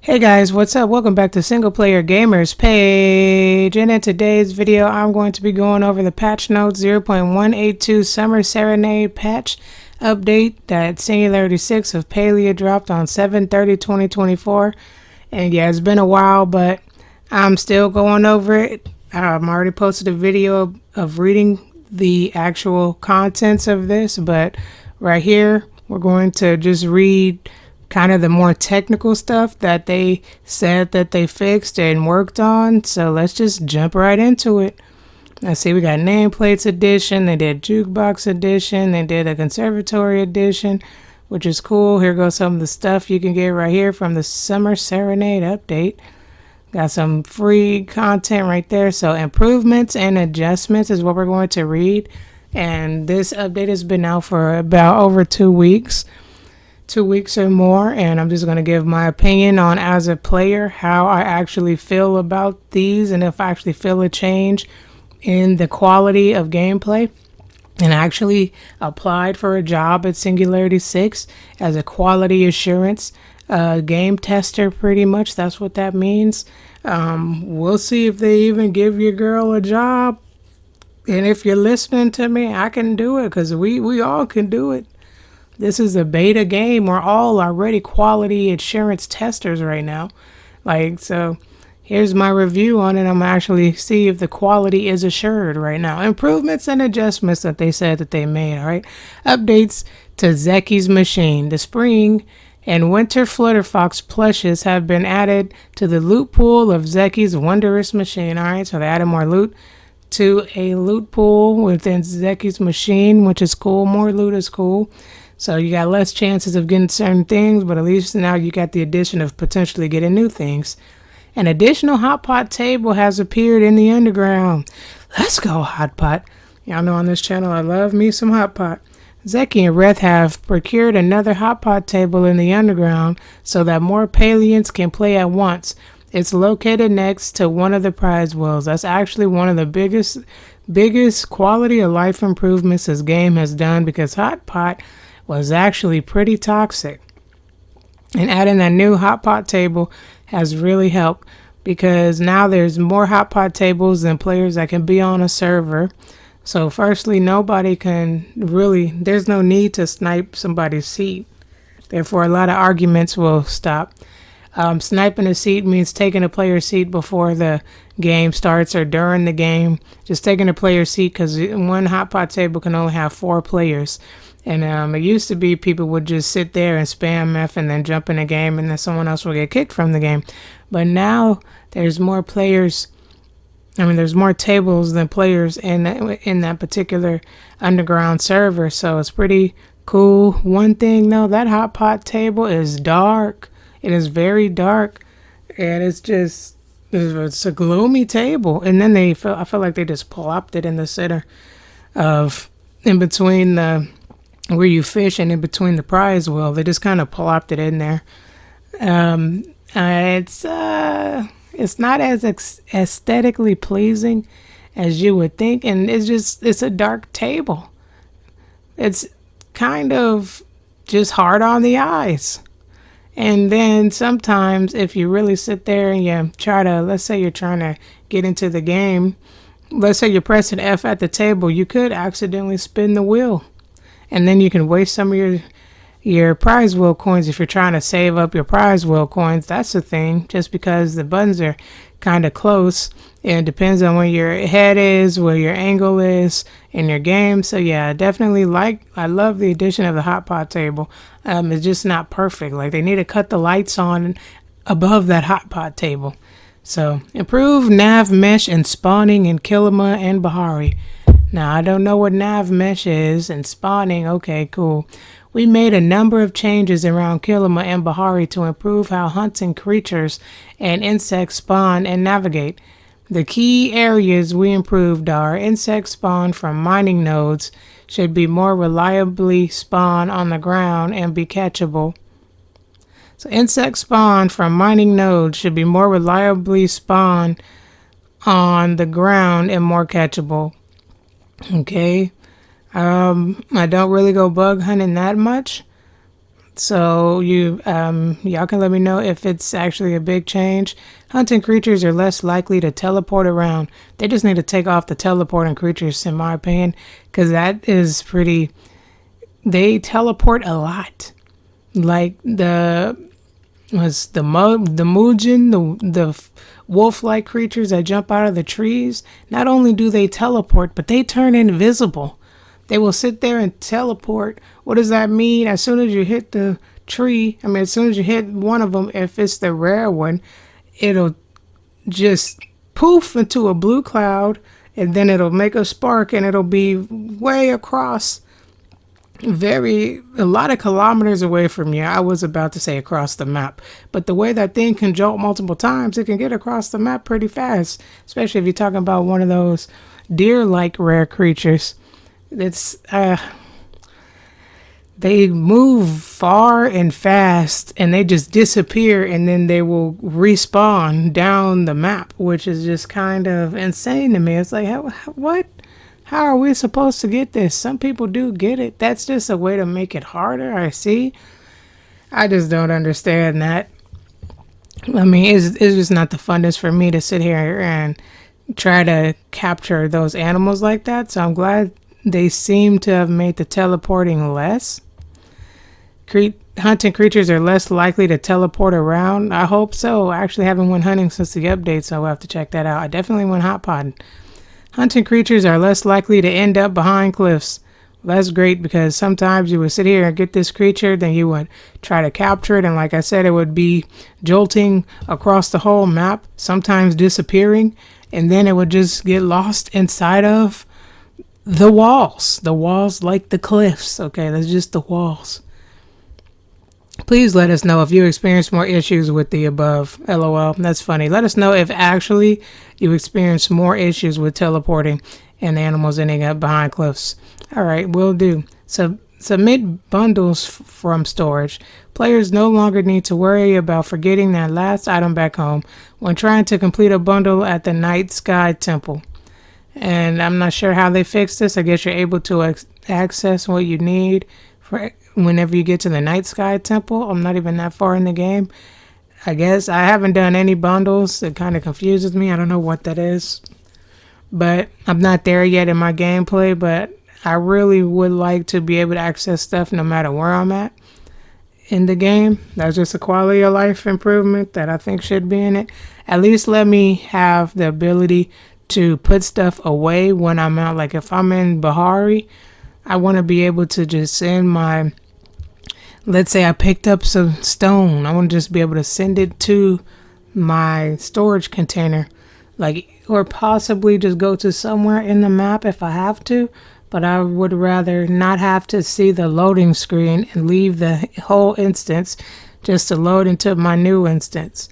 Hey guys, what's up? Welcome back to Single Player Gamers page. And in today's video, I'm going to be going over the patch notes 0.182 Summer Serenade patch update that Singularity 6 of Palia dropped on 7/30/2024. And yeah, it's been a while, but I'm still going over it. I'm already posted a video of reading the actual contents of this, but right here, we're going to just read kind of the more technical stuff that they said that they fixed and worked on. So let's just jump right into it. Let's see, we got nameplates edition, they did jukebox edition, they did a conservatory edition, which is cool. Here goes some of the stuff you can get right here from the Summer Serenade update. Got some free content right there. So improvements and adjustments is what we're going to read. And this update has been out for about over 2 weeks. 2 weeks or more, and I'm just going to give my opinion on, as a player, how I actually feel about these and if I actually feel a change in the quality of gameplay. And I actually applied for a job at Singularity 6 as a quality assurance game tester, pretty much. That's what that means. We'll see if they even give your girl a job. And if you're listening to me, I can do it, because we all can do it. This is a beta game. We're all already quality assurance testers right now. So here's my review on it. I'm actually see if the quality is assured right now. Improvements and adjustments that they said that they made, all right? Updates to Zeki's machine. The spring and winter Flutterfox plushes have been added to the loot pool of Zeki's wondrous machine, all right? So they added more loot to a loot pool within Zeki's machine, which is cool. More loot is cool. So you got less chances of getting certain things, but at least now you got the addition of potentially getting new things. An additional hot pot table has appeared in the underground. Let's go, hot pot. Y'all know on this channel I love me some hot pot. Zeki and Reth have procured another hot pot table in the underground so that more Palians can play at once. It's located next to one of the prize wells. That's actually one of the biggest quality of life improvements this game has done, because hot pot was actually pretty toxic. And adding that new hot pot table has really helped, because now there's more hot pot tables than players that can be on a server. So firstly, nobody can really, there's no need to snipe somebody's seat. Therefore, a lot of arguments will stop. Sniping a seat means taking a player's seat before the game starts or during the game. Just taking a player's seat, because one hot pot table can only have 4 players. And it used to be people would just sit there and spam F and then jump in the game, and then someone else will get kicked from the game. But now there's more players. There's more tables than players in that particular underground server. So it's pretty cool. One thing though, that hot pot table is dark. It is very dark, and it's a gloomy table. And then I feel like they just plopped it in the center in between where you fish and in between the prize well. They just kind of plopped it in there. It's not as aesthetically pleasing as you would think, and it's a dark table. It's kind of just hard on the eyes. And then sometimes if you really sit there and you try to, let's say you're trying to get into the game, let's say you're pressing F at the table, you could accidentally spin the wheel. And then you can waste some of your prize wheel coins if you're trying to save up your prize wheel coins. That's the thing, just because the buttons are kind of close. And it depends on where your head is, where your angle is in your game. So yeah, I love the addition of the hot pot table. It's just not perfect. Like, they need to cut the lights on above that hot pot table. So improve nav mesh and spawning in Kilima and Bahari. Now, I don't know what nav mesh is and spawning. Okay, cool. We made a number of changes around Kilima and Bahari to improve how hunting creatures and insects spawn and navigate. The key areas we improved are: insect spawn from mining nodes should be more reliably spawn on the ground and be catchable. So insect spawn from mining nodes should be more reliably spawn on the ground and more catchable. Okay. I don't really go bug hunting that much, So y'all can let me know if it's actually a big change. Hunting creatures are less likely to teleport around. They just need to take off the teleporting creatures, in my opinion, because that is pretty. They teleport a lot. Like the Mujin, the wolf-like creatures that jump out of the trees. Not only do they teleport, but they turn invisible. They will sit there and teleport. What does that mean? As soon as you hit the tree, as soon as you hit one of them, if it's the rare one, it'll just poof into a blue cloud, and then it'll make a spark, and it'll be way across, a lot of kilometers away from you. I was about to say across the map, but the way that thing can jolt multiple times, it can get across the map pretty fast, especially if you're talking about one of those deer-like rare creatures. They move far and fast, and they just disappear, and then they will respawn down the map, which is just kind of insane to me. It's like, what? How are we supposed to get this? Some people do get it. That's just a way to make it harder, I see. I just don't understand that. It's just not the funnest for me to sit here and try to capture those animals like that, so I'm glad they seem to have made the teleporting less. Hunting creatures are less likely to teleport around. I hope so. I actually haven't went hunting since the update, so we'll have to check that out. I definitely went hot potting. Hunting creatures are less likely to end up behind cliffs. Well, that's great, because sometimes you would sit here and get this creature, then you would try to capture it, and like I said, it would be jolting across the whole map, sometimes disappearing, and then it would just get lost inside of the walls like the cliffs. Okay, that's just the walls. Please let us know if you experience more issues with the above. LOL. That's funny. Let us know if actually you experience more issues with teleporting and animals ending up behind cliffs. All right, will do. So submit bundles from storage. Players no longer need to worry about forgetting that last item back home when trying to complete a bundle at the Night Sky Temple. And I'm not sure how they fix this. I guess you're able to access what you need for whenever you get to the Night Sky Temple. I'm not even that far in the game. I guess I haven't done any bundles. It kind of confuses me. I don't know what that is. But I'm not there yet in my gameplay. But I really would like to be able to access stuff no matter where I'm at in the game. That's just a quality of life improvement that I think should be in it. At least let me have the ability to put stuff away when I'm out. Like if I'm in Bahari, I want to be able to just send let's say I picked up some stone. I want to just be able to send it to my storage container, or possibly just go to somewhere in the map if I have to. But I would rather not have to see the loading screen and leave the whole instance just to load into my new instance,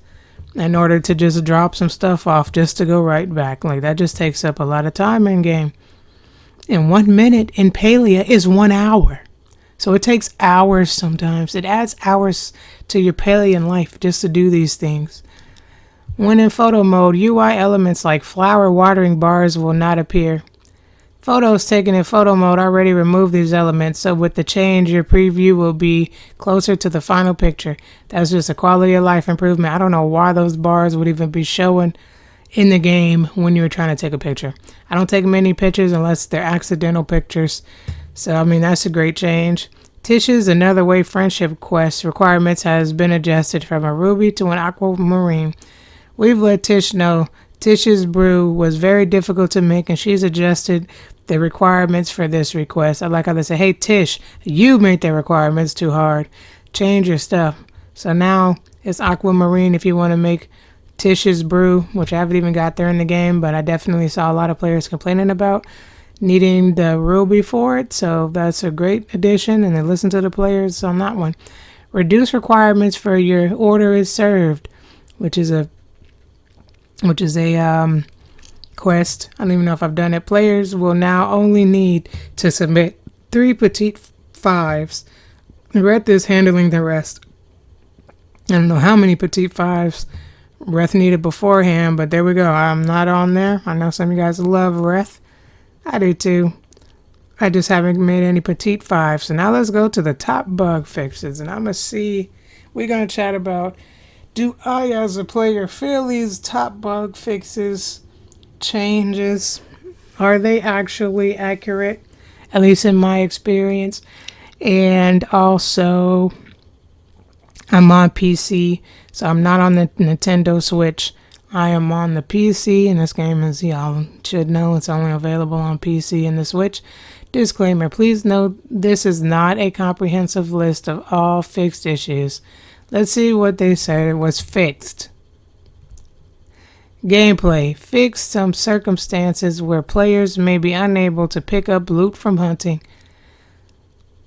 in order to just drop some stuff off just to go right back. Like that just takes up a lot of time in game. And 1 minute in Palia is 1 hour. So it takes hours sometimes. It adds hours to your Palian life just to do these things. When in photo mode, UI elements like flower watering bars will not appear. Photos taken in photo mode already remove these elements, so with the change, your preview will be closer to the final picture. That's just a quality of life improvement. I don't know why those bars would even be showing in the game when you're trying to take a picture. I don't take many pictures unless they're accidental pictures. So, that's a great change. Tish's Another Way friendship quest requirements has been adjusted from a ruby to an aquamarine. We've let Tish know Tish's brew was very difficult to make, and she's adjusted the requirements for this request. I like how they say, hey Tish, you made the requirements too hard. Change your stuff. So now it's aquamarine if you want to make Tish's brew, which I haven't even got there in the game, but I definitely saw a lot of players complaining about needing the ruby for it. So that's a great addition, and then listen to the players on that one. Reduce requirements for your order is served, which is a quest. I don't even know if I've done it. Players will now only need to submit 3 petite fives. Reth is handling the rest. I don't know how many petite fives Reth needed beforehand, but there we go. I'm not on there. I know some of you guys love Reth. I do too. I just haven't made any petite 5. So now let's go to the top bug fixes. And I'm going to see, we're going to chat about, do I as a player feel these top bug fixes, changes, are they actually accurate? At least in my experience. And also, I'm on PC, so I'm not on the Nintendo Switch. I am on the PC, and this game, as y'all should know, it's only available on PC and the Switch. Disclaimer, please note this is not a comprehensive list of all fixed issues. Let's see what they said it was fixed. Gameplay. Fixed some circumstances where players may be unable to pick up loot from hunting.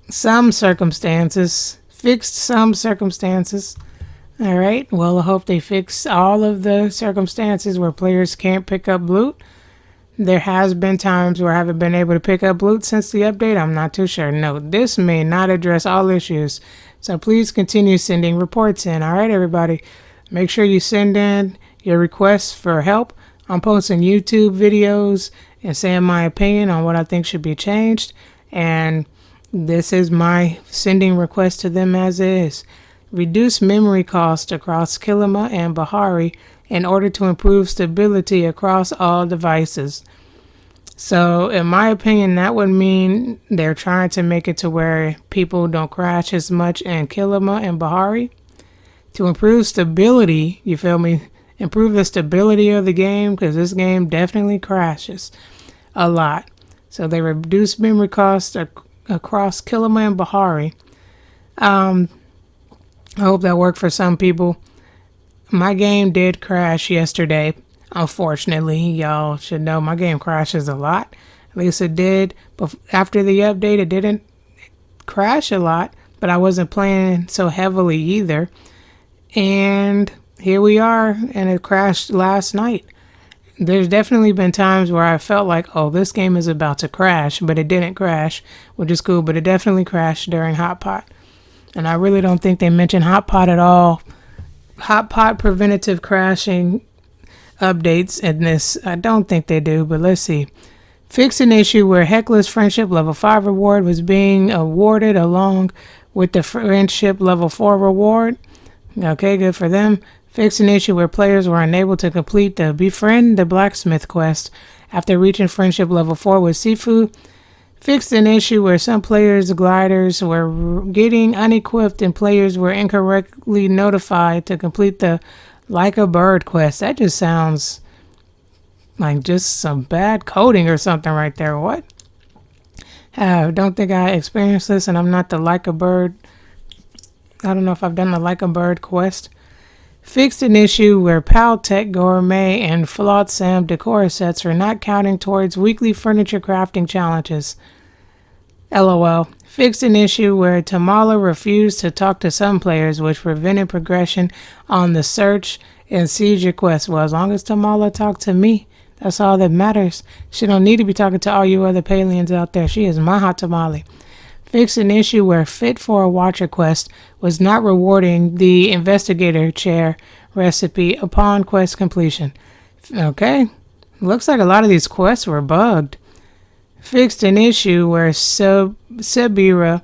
Some circumstances. Fixed some circumstances. Alright, well I hope they fix all of the circumstances where players can't pick up loot. There has been times where I haven't been able to pick up loot since the update. I'm not too sure. No, this may not address all issues. So please continue sending reports in. Alright everybody, make sure you send in your requests for help. I'm posting YouTube videos and saying my opinion on what I think should be changed. And this is my sending request to them as is. Reduce memory cost across Kilima and Bahari in order to improve stability across all devices. So in my opinion, that would mean they're trying to make it to where people don't crash as much in Kilima and Bahari. To improve stability, you feel me? Improve the stability of the game, because this game definitely crashes a lot. So they reduce memory cost across Kilima and Bahari. I hope that worked for some people. My game did crash yesterday. Unfortunately, y'all should know my game crashes a lot. At least it did. But after the update, it didn't crash a lot. But I wasn't playing so heavily either. And here we are. And it crashed last night. There's definitely been times where I felt like, oh, this game is about to crash. But it didn't crash, which is cool. But it definitely crashed during Hotpot. And I really don't think they mention Hotpot at all. Hotpot preventative crashing updates in this. I don't think they do, but let's see. Fix an issue where Heckler's Friendship Level 5 reward was being awarded along with the Friendship Level 4 reward. Okay, good for them. Fix an issue where players were unable to complete the Befriend the Blacksmith quest after reaching Friendship Level 4 with Sifu. Fixed an issue where some players' gliders were getting unequipped and players were incorrectly notified to complete the Like a Bird quest. That just sounds like just some bad coding or something right there. What? I don't think I experienced this, and I'm not the Like a Bird. I don't know if I've done the Like a Bird quest. Fixed an issue where Paltech Gourmet and Flotsam decor sets are not counting towards weekly furniture crafting challenges. LOL. Fixed an issue where Tamala refused to talk to some players, which prevented progression on the search and seizure quest. Well, as long as Tamala talked to me, that's all that matters. She don't need to be talking to all you other Palians out there. She is my hot tamale. Fixed an issue where Fit for a Watcher quest was not rewarding the investigator chair recipe upon quest completion. Okay. Looks like a lot of these quests were bugged. Fixed an issue where Sebira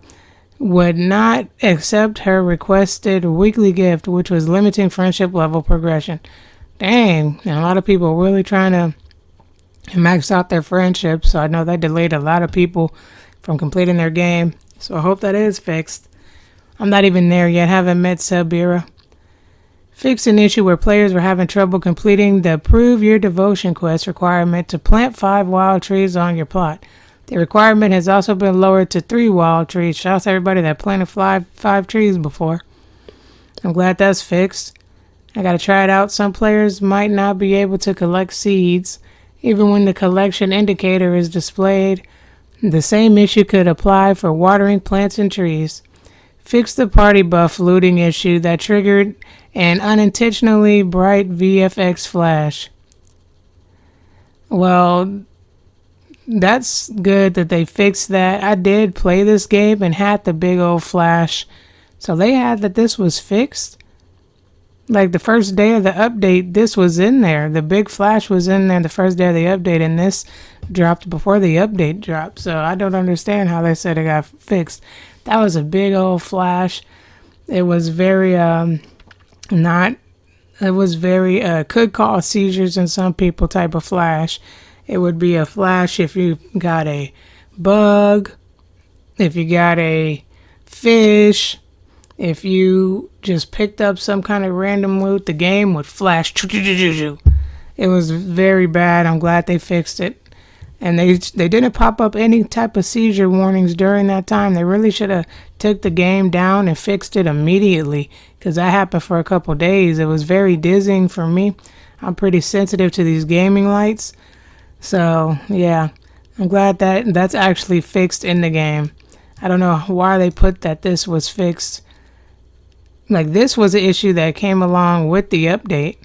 would not accept her requested weekly gift, which was limiting friendship level progression. Dang, and a lot of people were really trying to max out their friendship, so I know that delayed a lot of people from completing their game. So I hope that is fixed. I'm not even there yet, haven't met Sebira. Fix an issue where players were having trouble completing the Prove Your Devotion quest requirement to plant 5 wild trees on your plot. The requirement has also been lowered to 3 wild trees. Shout out to everybody that planted 5 trees before. I'm glad that's fixed. I gotta try it out. Some players might not be able to collect seeds, even when the collection indicator is displayed. The same issue could apply for watering plants and trees. Fix the party buff looting issue that triggered an unintentionally bright VFX flash. Well, that's good that they fixed that. I did play this game and had the big old flash. So they had that this was fixed. Like the first day of the update, this was in there. The big flash was in there the first day of the update, and this dropped before the update dropped. So I don't understand how they said it got fixed. That was a big old flash. It was very not. It was very could cause seizures in some people type of flash. It would be a flash if you got a bug, if you got a fish. If you just picked up some kind of random loot, the game would flash. It was very bad. I'm glad they fixed it. And they didn't pop up any type of seizure warnings during that time. They really should have took the game down and fixed it immediately, because that happened for a couple days. It was very dizzying for me. I'm pretty sensitive to these gaming lights. So, yeah, I'm glad that that's actually fixed in the game. I don't know why they put that this was fixed. Like, this was an issue that came along with the update,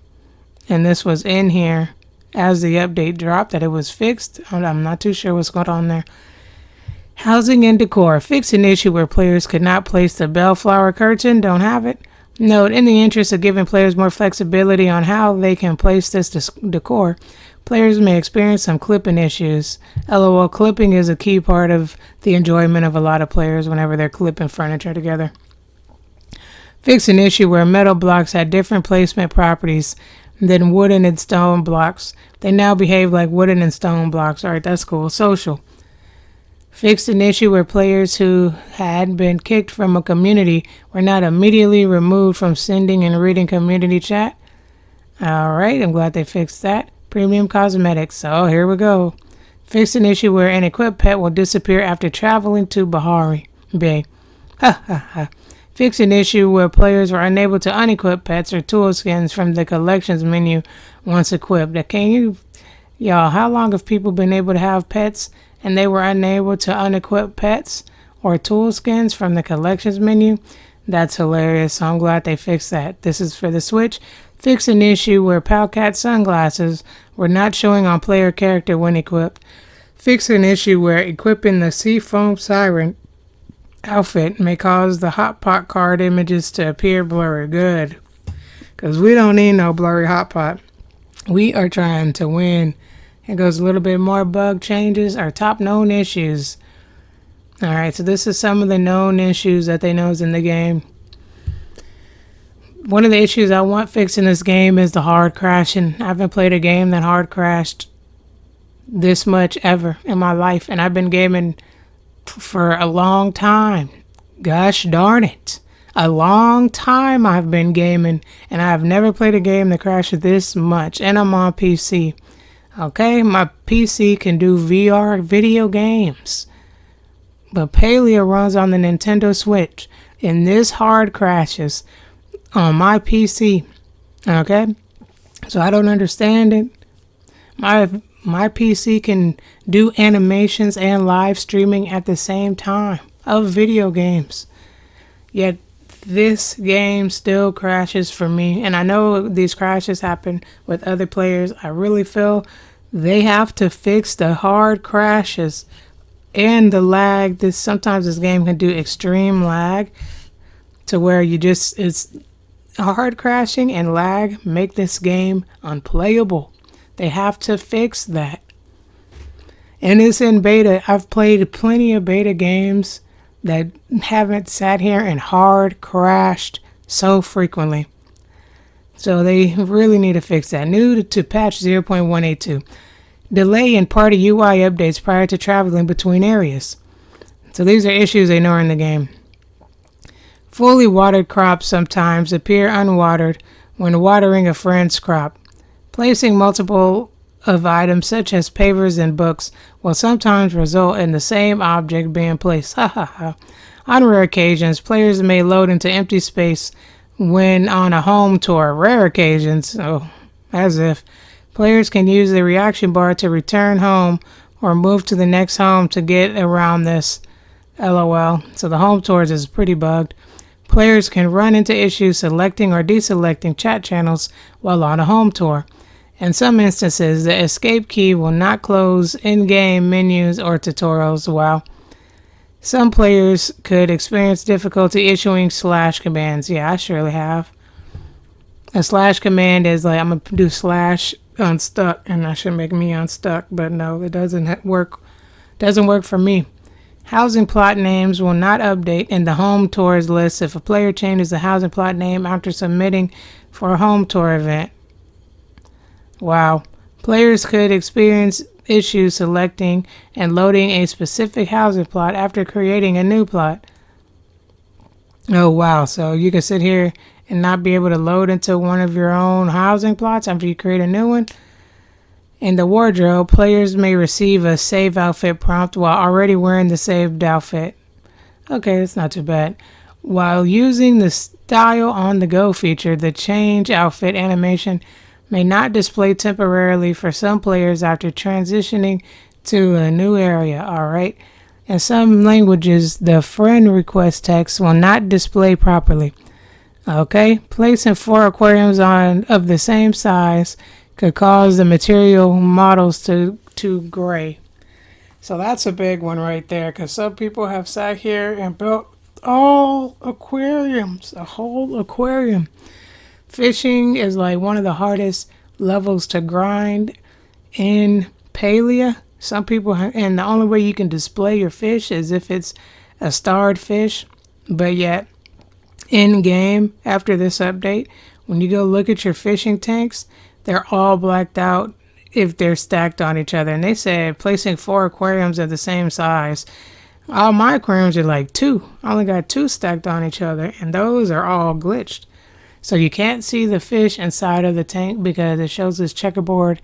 and this was in here as the update dropped, that it was fixed. I'm not too sure what's going on there. Housing and decor. Fix an issue where players could not place the bellflower curtain. Don't have it. Note, in the interest of giving players more flexibility on how they can place this decor, players may experience some clipping issues. LOL, clipping is a key part of the enjoyment of a lot of players whenever they're clipping furniture together. Fix an issue where metal blocks had different placement properties than wooden and stone blocks. They now behave like wooden and stone blocks. Alright, that's cool. Social. Fix an issue where players who had been kicked from a community were not immediately removed from sending and reading community chat. Alright, I'm glad they fixed that. Premium cosmetics. So here we go. Fix an issue where an equipped pet will disappear after traveling to Bahari Bay. Ha ha ha. Fix an issue where players were unable to unequip pets or tool skins from the collections menu once equipped. Can you, y'all, how long have people been able to have pets and they were unable to unequip pets or tool skins from the collections menu? That's hilarious. So I'm glad they fixed that. This is for the Switch. Fix an issue where Palcat sunglasses were not showing on player character when equipped. Fix an issue where equipping the Seafoam Siren outfit may cause the Hot Pot card images to appear blurry. Good, because we don't need no blurry Hot Pot. We are trying to win. It goes a little bit more bug changes. Our top known issues. Alright, so this is some of the known issues that they know is in the game. One of the issues I want fixed in this game is the hard crashing. I haven't played a game that hard crashed this much ever in my life, and I've been gaming for a long time. Gosh darn it. A long time I've been gaming, and I've never played a game that crashes this much, and I'm on PC. Okay, my PC can do VR video games, but Palia runs on the Nintendo Switch, and this hard crashes on my PC. Okay, so I don't understand it. My PC can do animations and live streaming at the same time of video games. Yet this game still crashes for me. And I know these crashes happen with other players. I really feel they have to fix the hard crashes and the lag. Sometimes this game can do extreme lag to where it's hard crashing and lag make this game unplayable. They have to fix that. And it's in beta. I've played plenty of beta games that haven't sat here and hard crashed so frequently. So they really need to fix that. New to patch 0.182. Delay in party UI updates prior to traveling between areas. So these are issues they know are in the game. Fully watered crops sometimes appear unwatered when watering a friend's crop. Placing multiple of items such as pavers and books will sometimes result in the same object being placed. Ha ha ha. On rare occasions, players may load into empty space when on a home tour. Rare occasions, as if. Players can use the reaction bar to return home or move to the next home to get around this. LOL. So the home tours is pretty bugged. Players can run into issues selecting or deselecting chat channels while on a home tour. In some instances, the escape key will not close in-game menus or tutorials. Wow. Some players could experience difficulty issuing / commands. Yeah, I surely have. A slash command is like I'm gonna do slash unstuck, and that should make me unstuck, but no, it doesn't work. Doesn't work for me. Housing plot names will not update in the home tours list if a player changes the housing plot name after submitting for a home tour event. Wow. Players could experience issues selecting and loading a specific housing plot after creating a new plot. Oh wow, so you can sit here and not be able to load into one of your own housing plots after you create a new one. In the wardrobe, players may receive a save outfit prompt while already wearing the saved outfit. Okay, that's not too bad. While using the Style on the Go feature, the change outfit animation may not display temporarily for some players after transitioning to a new area. Alright. In some languages, the friend request text will not display properly. Okay, placing 4 aquariums of the same size could cause the material models to gray. So that's a big one right there, because some people have sat here and built all aquariums, a whole aquarium. Fishing is like one of the hardest levels to grind in Palia. Some people, and the only way you can display your fish is if it's a starred fish, but yet in game after this update, when you go look at your fishing tanks, they're all blacked out if they're stacked on each other. And they said placing 4 aquariums of the same size. All my aquariums are like 2. I only got 2 stacked on each other, and those are all glitched. So you can't see the fish inside of the tank because it shows this checkerboard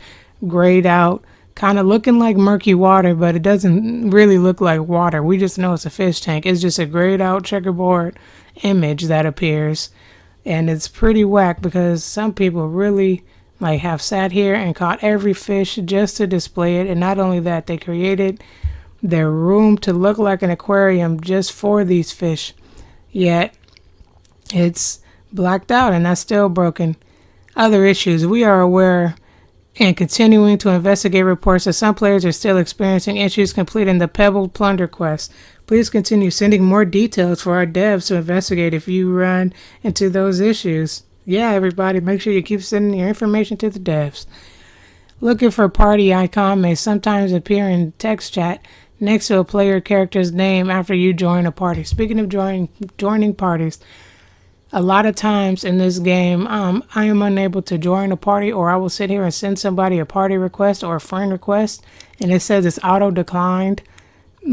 grayed out, kind of looking like murky water, but it doesn't really look like water. We just know it's a fish tank. It's just a grayed out checkerboard image that appears, and it's pretty whack because some people really have sat here and caught every fish just to display it. And not only that, they created their room to look like an aquarium just for these fish, yet it's blacked out, and that's still broken. Other issues: we are aware and continuing to investigate reports that some players are still experiencing issues completing the Pebble Plunder quest. Please continue sending more details for our devs to investigate if you run into those issues. Yeah, everybody, make sure you keep sending your information to the devs. Looking for party icon may sometimes appear in text chat next to a player character's name after you join a party. Speaking of joining parties, a lot of times in this game, I am unable to join a party, or I will sit here and send somebody a party request or a friend request, and it says it's auto declined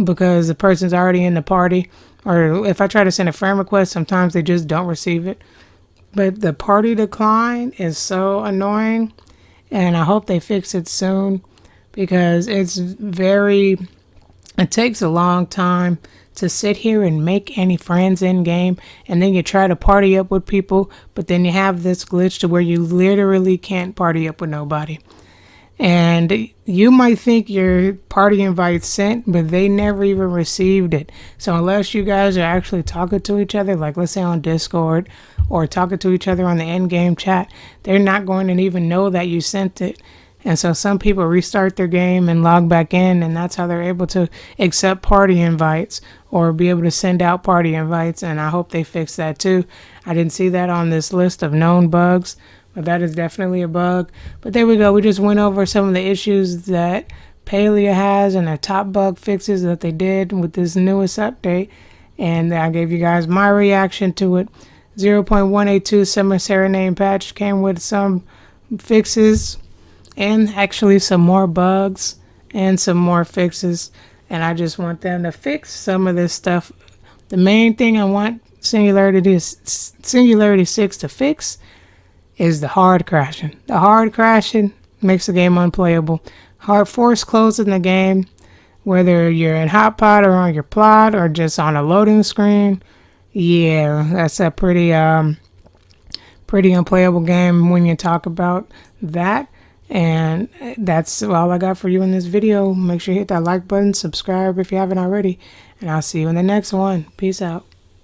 because the person's already in the party. Or if I try to send a friend request, sometimes they just don't receive it. But the party decline is so annoying, and I hope they fix it soon because it takes a long time to sit here and make any friends in game, and then you try to party up with people, but then you have this glitch to where you literally can't party up with nobody. And you might think your party invite sent, but they never even received it. So unless you guys are actually talking to each other, like let's say on Discord, or talking to each other on the in-game chat, they're not going to even know that you sent it. And so some people restart their game and log back in, and that's how they're able to accept party invites or be able to send out party invites. And I hope they fix that too. I didn't see that on this list of known bugs, but that is definitely a bug. But there we go. We just went over some of the issues that Palia has and the top bug fixes that they did with this newest update. And I gave you guys my reaction to it. 0.182 Summer Serenade patch came with some fixes and actually some more bugs and some more fixes. And I just want them to fix some of this stuff. The main thing I want Singularity 6 to fix is the hard crashing. The hard crashing makes the game unplayable. Hard force closing the game, whether you're in hotpot or on your plot or just on a loading screen. Yeah, that's a pretty unplayable game when you talk about that. And that's all I got for you in this video. Make sure you hit that like button, subscribe if you haven't already, and I'll see you in the next one. Peace out.